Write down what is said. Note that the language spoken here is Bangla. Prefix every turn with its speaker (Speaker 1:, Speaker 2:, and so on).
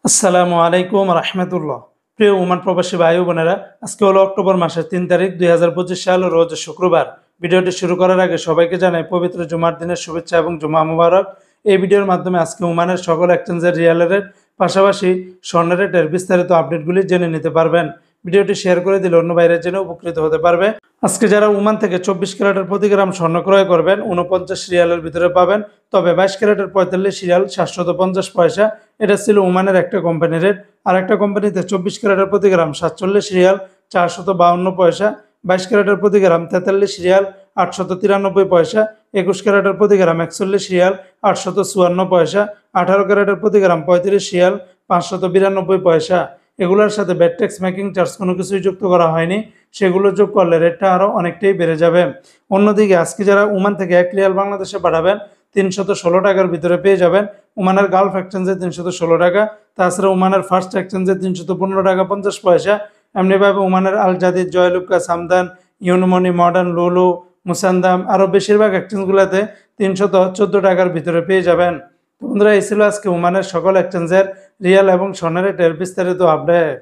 Speaker 1: আসসালামু আলাইকুম রহমতুল্লাহ। প্রিয় ওমান প্রবাসী ভাই বোনেরা, আজকে হলো অক্টোবর মাসের 3 তারিখ 2025 সাল, রোজ শুক্রবার। ভিডিওটি শুরু করার আগে সবাইকে জানাই পবিত্র জুমার দিনের শুভেচ্ছা এবং জুমা মুবারক। এই ভিডিওর মাধ্যমে আজকে ওমানের সকল এক্সচেঞ্জের রিয়াল রেট পাশাপাশি স্বর্ণ রেটের বিস্তারিত আপডেটগুলি জেনে নিতে পারবেন। ভিডিওটি শেয়ার করে দিলে অন্য বাইরের জন্য উপকৃত হতে পারবে। আজকে যারা ওমান থেকে 24 ক্যারেটের প্রতি গ্রাম স্বর্ণ ক্রয় করবেন 49 রিয়ালের ভিতরে পাবেন, তবে 22 ক্যারেটের 45 রিয়াল 750 পয়সা। এটা ছিল ওমানের একটা কোম্পানি রেট। আর একটা কোম্পানিতে 24 ক্যারেটের প্রতি গ্রাম 47 রিয়াল 452 পয়সা, 22 ক্যারেটের প্রতি গ্রাম 43 রিয়াল 893 পয়সা, 21 ক্যারেটের প্রতি গ্রাম 41 রিয়াল 854 পয়সা, 18 ক্যারেটের প্রতি গ্রাম 35 রিয়াল 592 পয়সা। এগুলোর সাথে ব্যাট ট্যাক্স মেকিং চার্জ কোনো কিছুই যুক্ত করা হয়নি, সেগুলো যোগ করলে রেটটা আরও অনেকটাই বেড়ে যাবে। অন্যদিকে আজকে যারা ওমান থেকে 1 রিয়াল বাংলাদেশে পাঠাবেন 316 টাকার ভিতরে পেয়ে যাবেন। ওমানের গালফ এক্সচেঞ্জে 316 টাকা, তাছাড়া ওমানের ফার্স্ট এক্সচেঞ্জে 315 টাকা 50 পয়সা। এমনিভাবে ওমানের আল জাদিদ, জয়লুকা, সামদান, ইউনমনি, মডার্ন, লুলু, মুসান্দাম আরও বেশিরভাগ এক্সচেঞ্জগুলোতে 314 টাকার ভিতরে পেয়ে যাবেন। তো বন্ধুরা, এই ছিল আজকে ওমানের সকল এক্সচেঞ্জের রিয়াল এবং স্বর্ণ রেটের বিস্তারিত আপডেট।